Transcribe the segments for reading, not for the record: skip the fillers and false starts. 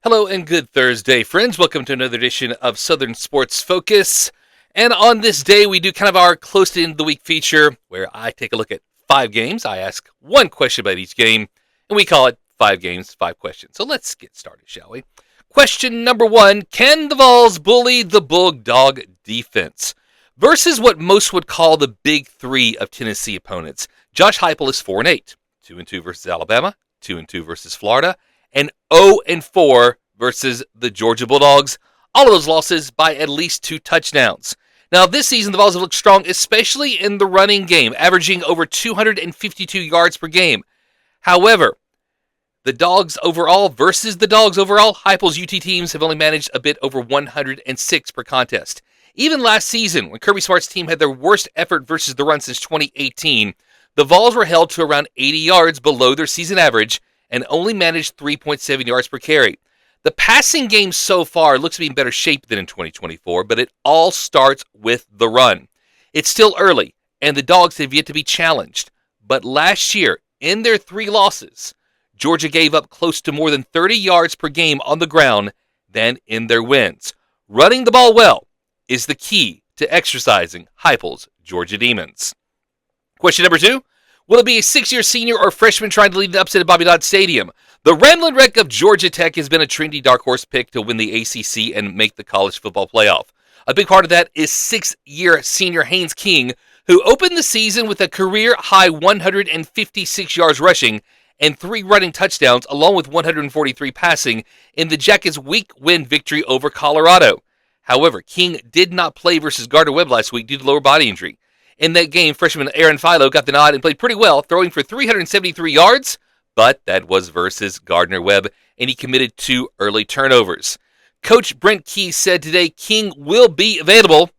Hello and good Thursday, friends. Welcome to another edition of Southern Sports Focus. And on this day, we do kind of our close to end of the week feature where I take a look at 5 games. I ask one question about each game, and we call it 5 games, 5 questions. So let's get started, shall we? Question number 1, can the Vols bully the Bulldog defense? Versus what most would call the big three of Tennessee opponents. Josh Heupel is 4-8, 2-2 versus Alabama, 2-2 versus Florida, and 0-4 versus the Georgia Bulldogs. All of those losses by at least 2 touchdowns. Now, this season, the Vols have looked strong, especially in the running game, averaging over 252 yards per game. However, the Dogs overall versus the Dogs overall, Heupel's UT teams have only managed a bit over 106 per contest. Even last season, when Kirby Smart's team had their worst effort versus the run since 2018, the Vols were held to around 80 yards below their season average and only managed 3.7 yards per carry. The passing game so far looks to be in better shape than in 2024, but it all starts with the run. It's still early, and the Dogs have yet to be challenged. But last year, in their 3 losses, Georgia gave up close to more than 30 yards per game on the ground than in their wins. Running the ball well is the key to exercising Heupel's Georgia Demons. Question number 2. Will it be a 6-year senior or freshman trying to lead the upset at Bobby Dodd Stadium? The Ramblin' Wreck of Georgia Tech has been a trendy dark horse pick to win the ACC and make the college football playoff. A big part of that is 6-year senior Haynes King, who opened the season with a career-high 156 yards rushing and 3 running touchdowns, along with 143 passing in the Jackets' week-win victory over Colorado. However, King did not play versus Gardner-Webb last week due to lower body injury. In that game, freshman Aaron Philo got the nod and played pretty well, throwing for 373 yards, but that was versus Gardner-Webb, and he committed 2 early turnovers. Coach Brent Key said today King will be available,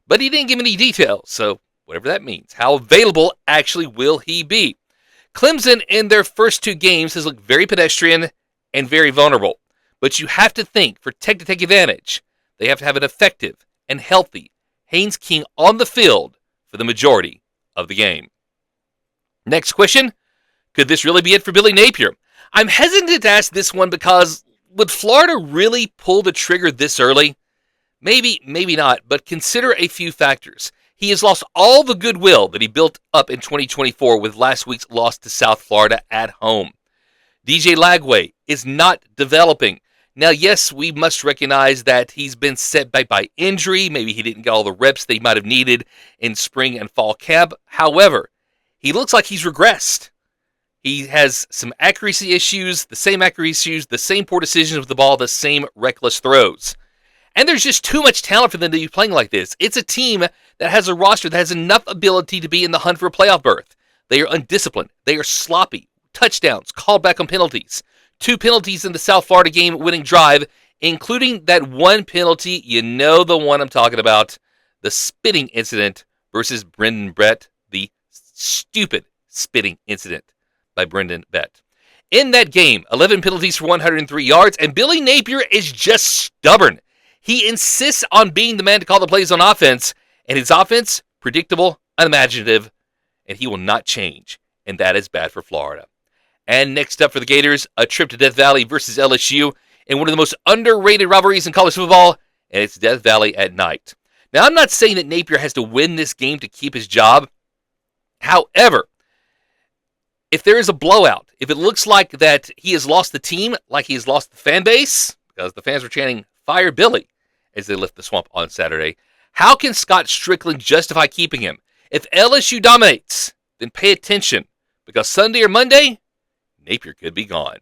but he didn't give any details, so whatever that means. How available actually will he be? Clemson, in their first 2 games, has looked very pedestrian and very vulnerable, but you have to think, for Tech to take advantage, they have to have an effective and healthy Haynes King on the field for the majority of the game. Next question. Could this really be it for Billy Napier? I'm hesitant to ask this one because would Florida really pull the trigger this early? Maybe, maybe not, but consider a few factors. He has lost all the goodwill that he built up in 2024 with last week's loss to South Florida at home. DJ Lagway is not developing. Now, yes, we must recognize that he's been set back by injury. Maybe he didn't get all the reps that he might have needed in spring and fall camp. However, he looks like he's regressed. He has some accuracy issues, the same poor decisions with the ball, the same reckless throws. And there's just too much talent for them to be playing like this. It's a team that has a roster that has enough ability to be in the hunt for a playoff berth. They are undisciplined. They are sloppy. Touchdowns, called back on penalties. 2 penalties in the South Florida game winning drive, including that one penalty, you know the one I'm talking about, the spitting incident versus Brendan Brett, the stupid spitting incident by Brendan Brett. In that game, 11 penalties for 103 yards, and Billy Napier is just stubborn. He insists on being the man to call the plays on offense, and his offense, predictable, unimaginative, and he will not change, and that is bad for Florida. And next up for the Gators, a trip to Death Valley versus LSU in one of the most underrated rivalries in college football, and it's Death Valley at night. Now, I'm not saying that Napier has to win this game to keep his job. However, if there is a blowout, if it looks like that he has lost the team, like he has lost the fan base, because the fans were chanting, "Fire Billy," as they left the swamp on Saturday, how can Scott Strickland justify keeping him? If LSU dominates, then pay attention, because Sunday or Monday, Napier could be gone.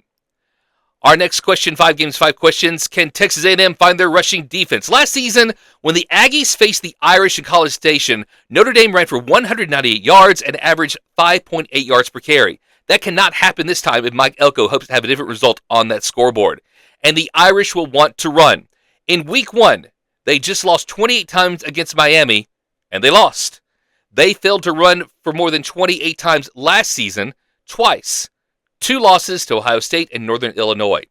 Our next question, 5 games, 5 questions. Can Texas A&M find their rushing defense? Last season, when the Aggies faced the Irish in College Station, Notre Dame ran for 198 yards and averaged 5.8 yards per carry. That cannot happen this time if Mike Elko hopes to have a different result on that scoreboard. And the Irish will want to run. In week 1, they just lost 28 times against Miami, and they lost. They failed to run for more than 28 times last season, twice. 2 losses to Ohio State and Northern Illinois.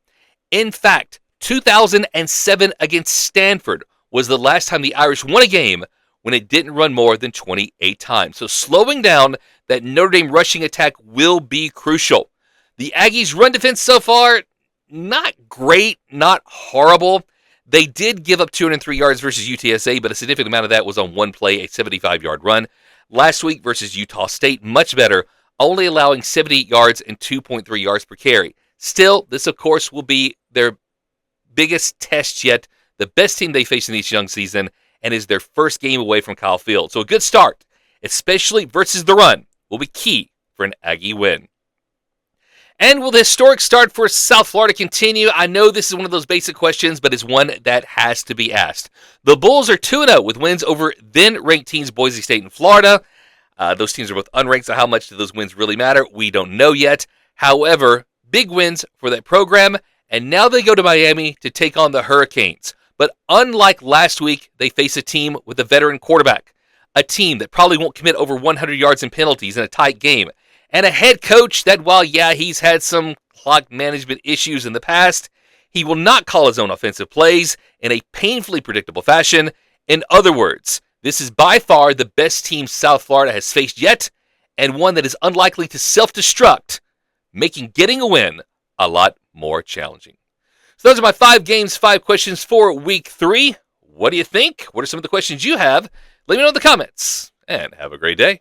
In fact, 2007 against Stanford was the last time the Irish won a game when it didn't run more than 28 times. So slowing down that Notre Dame rushing attack will be crucial. The Aggies' run defense so far, not great, not horrible. They did give up 203 yards versus UTSA, but a significant amount of that was on one play, a 75-yard run. Last week versus Utah State, much better, only allowing 78 yards and 2.3 yards per carry. Still, this, of course, will be their biggest test yet, the best team they face in each young season, and is their first game away from Kyle Field. So a good start, especially versus the run, will be key for an Aggie win. And will the historic start for South Florida continue? I know this is one of those basic questions, but it's one that has to be asked. The Bulls are 2-0 with wins over then-ranked teams Boise State and Florida. Those teams are both unranked, so how much do those wins really matter? We don't know yet. However, big wins for that program, and now they go to Miami to take on the Hurricanes. But unlike last week, they face a team with a veteran quarterback, a team that probably won't commit over 100 yards in penalties in a tight game, and a head coach that, while, he's had some clock management issues in the past, he will not call his own offensive plays in a painfully predictable fashion. In other words, this is by far the best team South Florida has faced yet, and one that is unlikely to self-destruct, making getting a win a lot more challenging. So those are my 5 games, 5 questions for Week 3. What do you think? What are some of the questions you have? Let me know in the comments, and have a great day.